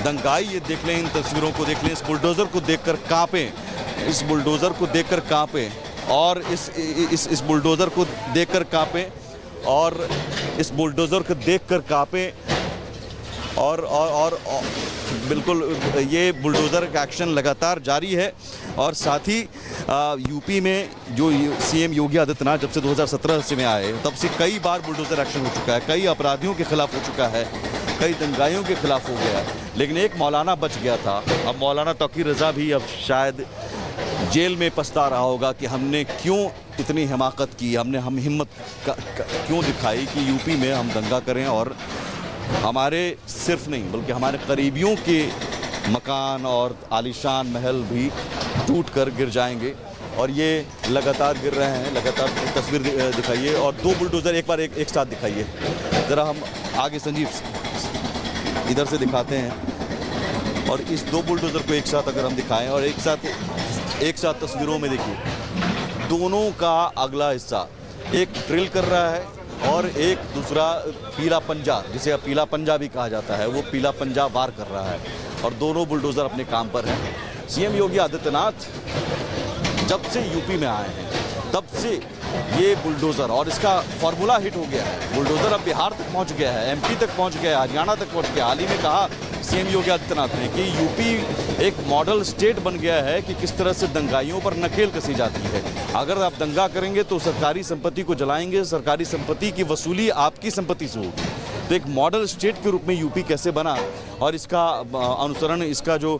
दंगाई ये देख लें, इन तस्वीरों को देख लें, इस बुलडोज़र को देखकर कांपें, इस बुलडोज़र को देखकर कांपें और इस बुलडोज़र को देखकर कांपें और इस बुलडोज़र को देखकर कांपें और बिल्कुल ये बुलडोज़र का एक्शन लगातार जारी है। और साथ ही यूपी में जो सीएम योगी आदित्यनाथ जब से 2017 से में आए तब से कई बार बुलडोज़र एक्शन हो चुका है, कई अपराधियों के खिलाफ हो चुका है, कई दंगाइयों के खिलाफ हो गया है, लेकिन एक मौलाना बच गया था। अब मौलाना तौकीर रज़ा भी अब शायद जेल में पछता रहा होगा कि हमने क्यों इतनी हिमाकत की, हम हिम्मत क्यों दिखाई कि यूपी में हम दंगा करें और हमारे सिर्फ नहीं बल्कि हमारे करीबियों के मकान और आलीशान महल भी टूट कर गिर जाएंगे। और ये लगातार गिर रहे हैं, लगातार तस्वीर दिखाइए और दो बुलडोज़र एक साथ दिखाइए ज़रा। हम आगे संजीव इधर से दिखाते हैं और इस दो बुलडोज़र को एक साथ अगर हम दिखाएं और एक साथ तस्वीरों में देखिए, दोनों का अगला हिस्सा एक ड्रिल कर रहा है और एक दूसरा पीला पंजा, जिसे अब पीला पंजा भी कहा जाता है, वो पीला पंजा वार कर रहा है और दोनों बुलडोज़र अपने काम पर हैं। सीएम योगी आदित्यनाथ जब से यूपी में आए हैं तब से ये बुलडोज़र और इसका फॉर्मूला हिट हो गया है। बुलडोज़र अब बिहार तक पहुंच गया है, एमपी तक पहुंच गया है, हरियाणा तक पहुंच गया। हाल ही में कहा सीएम योगी आदित्यनाथ ने कि यूपी एक मॉडल स्टेट बन गया है कि किस तरह से दंगाइयों पर नकेल कसी जाती है। अगर आप दंगा करेंगे तो सरकारी संपत्ति को जलाएंगे, सरकारी संपत्ति की वसूली आपकी संपत्ति से होगी। तो एक मॉडल स्टेट के रूप में यूपी कैसे बना और इसका अनुसरण, इसका जो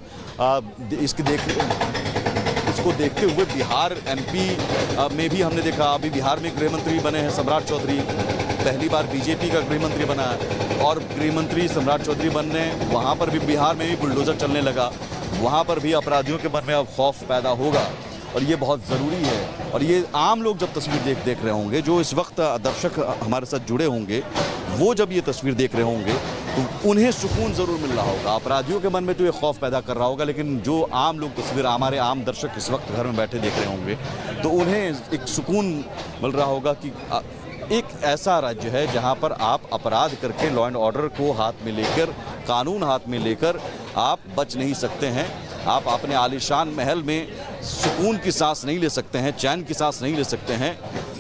इसको देखते हुए बिहार एमपी में भी हमने देखा। अभी बिहार में गृह मंत्री बने हैं सम्राट चौधरी, पहली बार बीजेपी का गृह मंत्री बना है और गृह मंत्री सम्राट चौधरी बनने वहाँ पर भी बिहार में भी बुलडोज़र चलने लगा। वहाँ पर भी अपराधियों के मन में अब खौफ पैदा होगा और ये बहुत ज़रूरी है। और ये आम लोग जब तस्वीर देख रहे होंगे, जो इस वक्त दर्शक हमारे साथ जुड़े होंगे, वो जब ये तस्वीर देख रहे होंगे तो उन्हें सुकून ज़रूर मिल रहा होगा। अपराधियों के मन में तो ये खौफ पैदा कर रहा होगा, लेकिन जो आम लोग तस्वीर, हमारे आम दर्शक इस वक्त घर में बैठे देख रहे होंगे तो उन्हें एक सुकून मिल रहा होगा कि एक ऐसा राज्य है जहां पर आप अपराध करके लॉ एंड ऑर्डर को हाथ में लेकर, कानून हाथ में लेकर आप बच नहीं सकते हैं। आप अपने आलीशान महल में सुकून की सांस नहीं ले सकते हैं, चैन की सांस नहीं ले सकते हैं।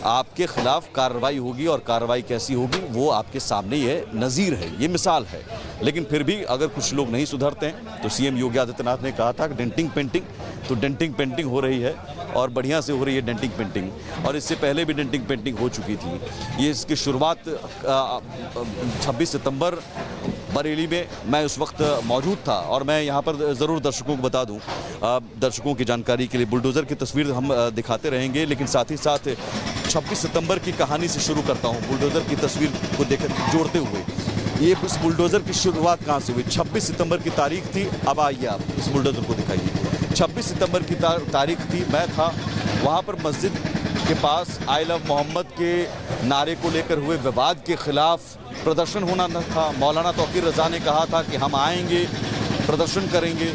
आपके खिलाफ कार्रवाई होगी और कार्रवाई कैसी होगी वो आपके सामने ही है, नज़ीर है, ये मिसाल है। लेकिन फिर भी अगर कुछ लोग नहीं सुधरते हैं तो सीएम योगी आदित्यनाथ ने कहा था कि डेंटिंग पेंटिंग, तो डेंटिंग पेंटिंग हो रही है और बढ़िया से हो रही है डेंटिंग पेंटिंग। और इससे पहले भी डेंटिंग पेंटिंग हो चुकी थी। ये इसकी शुरुआत 26 सितंबर बरेली में मैं उस वक्त मौजूद था और मैं यहाँ पर ज़रूर दर्शकों को बता दूँ, दर्शकों की जानकारी के लिए बुलडोज़र की तस्वीर हम दिखाते रहेंगे, लेकिन साथ ही साथ 26 सितंबर की कहानी से शुरू करता हूँ। बुलडोज़र की तस्वीर को देख जोड़ते हुए ये उस बुलडोज़र की शुरुआत कहाँ से हुई। 26 सितंबर की तारीख थी, अब आइए आप इस बुलडोज़र को दिखाइए। 26 सितंबर की तारीख थी, मैं था वहाँ पर मस्जिद के पास आई लव मोहम्मद के नारे को लेकर हुए विवाद के खिलाफ प्रदर्शन होना था। मौलाना तौकीर रज़ा ने कहा था कि हम आएंगे, प्रदर्शन करेंगे,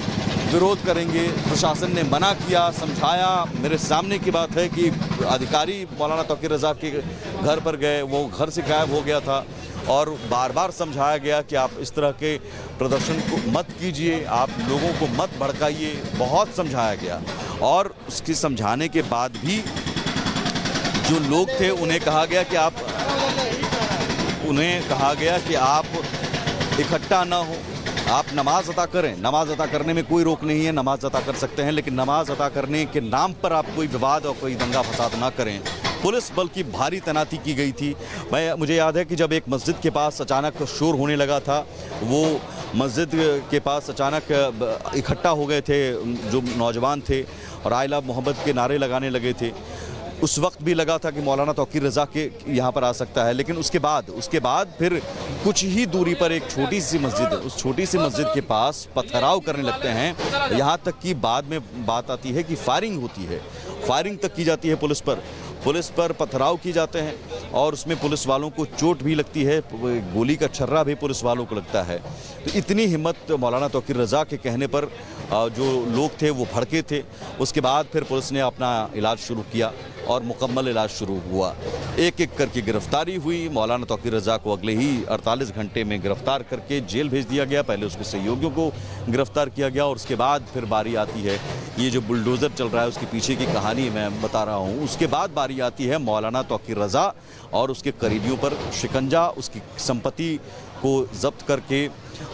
विरोध करेंगे। प्रशासन ने मना किया, समझाया। मेरे सामने की बात है कि अधिकारी मौलाना तौकीर रज़ा के घर पर गए, वो घर से गायब हो गया था और बार बार समझाया गया कि आप इस तरह के प्रदर्शन को मत कीजिए, आप लोगों को मत भड़काइए। बहुत समझाया गया और उसके समझाने के बाद भी जो लोग थे उन्हें कहा गया कि आप इकट्ठा ना हो, आप नमाज अता करें। नमाज अता करने में कोई रोक नहीं है, नमाज अता कर सकते हैं, लेकिन नमाज अता करने के नाम पर आप कोई विवाद और कोई दंगा फसाद ना करें। पुलिस बल की भारी तैनाती की गई थी। मुझे याद है कि जब एक मस्जिद के पास अचानक शोर होने लगा था, वो मस्जिद के पास अचानक इकट्ठा हो गए थे जो नौजवान थे और आई लव मोहम्मद के नारे लगाने लगे थे। उस वक्त भी लगा था कि मौलाना तौकीर रज़ा के यहाँ पर आ सकता है, लेकिन उसके बाद फिर कुछ ही दूरी पर एक छोटी सी मस्जिद है, उस छोटी सी मस्जिद के पास पथराव करने लगते हैं। यहाँ तक कि बाद में बात आती है कि फायरिंग होती है, फायरिंग तक की जाती है पुलिस पर पथराव किए जाते हैं और उसमें पुलिस वालों को चोट भी लगती है, गोली का छर्रा भी पुलिस वालों को लगता है। तो इतनी हिम्मत मौलाना तौकीर रज़ा के कहने पर जो लोग थे वो भड़के थे। उसके बाद फिर पुलिस ने अपना इलाज शुरू किया और मुकम्मल इलाज शुरू हुआ। एक एक करके गिरफ्तारी हुई। मौलाना तौकीर रज़ा को अगले ही 48 घंटे में गिरफ्तार करके जेल भेज दिया गया। पहले उसके सहयोगियों को गिरफ्तार किया गया और उसके बाद फिर बारी आती है, ये जो बुलडोज़र चल रहा है उसके पीछे की कहानी मैं बता रहा हूँ। उसके बाद बारी आती है मौलाना तौकीर रज़ा और उसके करीबियों पर शिकंजा, उसकी संपत्ति को जब्त करके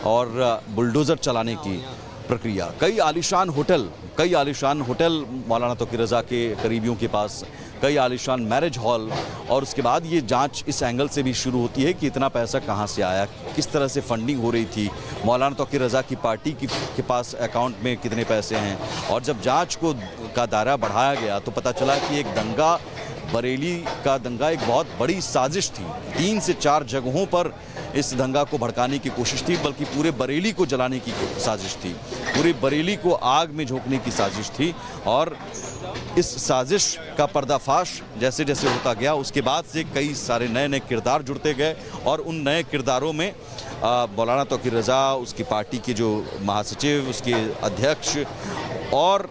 और बुलडोज़र चलाने की प्रक्रिया। कई आलीशान होटल मौलाना तौकीर रज़ा के करीबियों के पास, कई आलीशान मैरिज हॉल, और उसके बाद ये जांच इस एंगल से भी शुरू होती है कि इतना पैसा कहाँ से आया, किस तरह से फंडिंग हो रही थी, मौलाना तौकीर रज़ा की पार्टी के पास अकाउंट में कितने पैसे हैं। और जब जांच का दायरा बढ़ाया गया तो पता चला कि एक दंगा, बरेली का दंगा एक बहुत बड़ी साजिश थी। 3 से 4 जगहों पर इस दंगा को भड़काने की कोशिश थी, बल्कि पूरे बरेली को जलाने की साजिश थी, पूरे बरेली को आग में झोंकने की साजिश थी। और इस साजिश का पर्दाफाश जैसे जैसे होता गया, उसके बाद से कई सारे नए नए किरदार जुड़ते गए और उन नए किरदारों में मौलाना तौकीर रज़ा, उसकी पार्टी के जो महासचिव, उसके अध्यक्ष और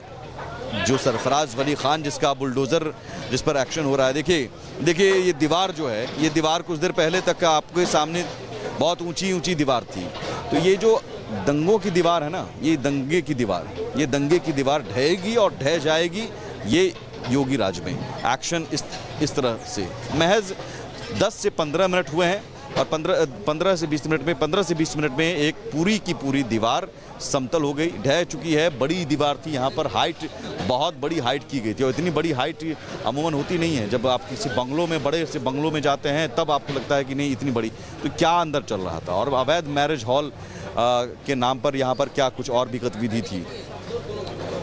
जो सरफराज वली खान, जिसका बुलडोज़र जिस पर एक्शन हो रहा है। देखिए ये दीवार जो है, ये दीवार कुछ देर पहले तक आपके सामने बहुत ऊंची दीवार थी। तो ये जो दंगों की दीवार है ना, ये दंगे की दीवार ढहेगी और ढह जाएगी। ये योगी राज में एक्शन इस तरह से महज 10 से 15 मिनट हुए हैं और 15 से 20 मिनट में एक पूरी की पूरी दीवार समतल हो गई, ढह चुकी है। बड़ी दीवार थी, यहाँ पर हाइट, बहुत बड़ी हाइट की गई थी और इतनी बड़ी हाइट अमूमन होती नहीं है। जब आप किसी बंगलों में, बड़े से बंगलों में जाते हैं तब आपको लगता है कि नहीं इतनी बड़ी। तो क्या अंदर चल रहा था और अवैध मैरिज हॉल के नाम पर यहाँ पर क्या कुछ और भी गतिविधि थी,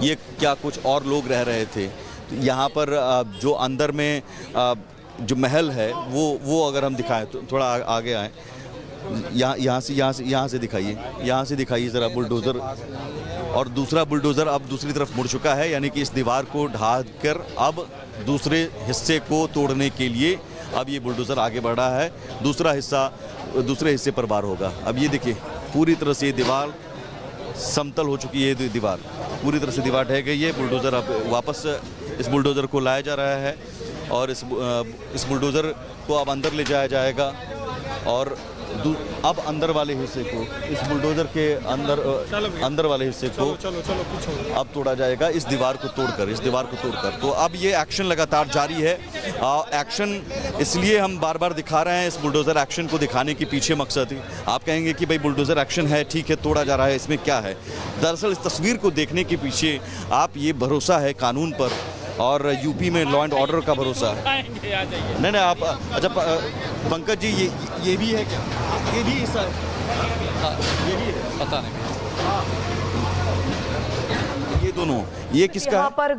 ये क्या कुछ और लोग रह रहे थे। तो यहाँ पर जो अंदर में जो महल है वो अगर हम दिखाएं तो थोड़ा आगे आए, यहाँ से दिखाइए ज़रा बुलडोज़र। और दूसरा बुलडोज़र अब दूसरी तरफ मुड़ चुका है, यानी कि इस दीवार को ढा कर अब दूसरे हिस्से को तोड़ने के लिए अब ये बुलडोज़र आगे बढ़ रहा है। दूसरा हिस्सा दूसरे हिस्से पर वार होगा। अब ये देखिए पूरी तरह से ये दीवार समतल हो चुकी है, दीवार पूरी तरह से दीवार ढह गई है। बुलडोज़र अब वापस इस बुलडोज़र को लाया जा रहा है और इस बुलडोज़र को अब अंदर ले जाया जाएगा और अब अंदर वाले हिस्से को, इस बुलडोज़र के अंदर वाले हिस्से को अब तोड़ा जाएगा, इस दीवार को तोड़कर। तो अब ये एक्शन लगातार जारी है। एक्शन इसलिए हम बार बार दिखा रहे हैं, इस बुलडोज़र एक्शन को दिखाने के पीछे मकसद है। आप कहेंगे कि भाई बुलडोज़र एक्शन है, ठीक है, तोड़ा जा रहा है, इसमें क्या है। दरअसल इस तस्वीर को देखने के पीछे आप ये भरोसा है कानून पर और यूपी में लॉ एंड ऑर्डर का भरोसा है। नहीं आप अच्छा पंकज जी, ये भी है क्या? ये भी हिस्सा है, ये भी है, पता नहीं। ये दोनों, ये किसका? यहाँ पर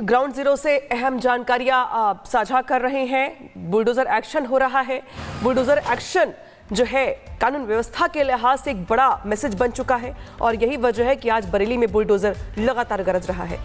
ग्राउंड जीरो से अहम जानकारियां साझा कर रहे हैं। बुलडोजर एक्शन हो रहा है। बुलडोजर एक्शन जो है कानून व्यवस्था के लिहाज से एक बड़ा मैसेज बन चुका है और यही वजह है कि आज बरेली में बुलडोजर लगातार गरज रहा है।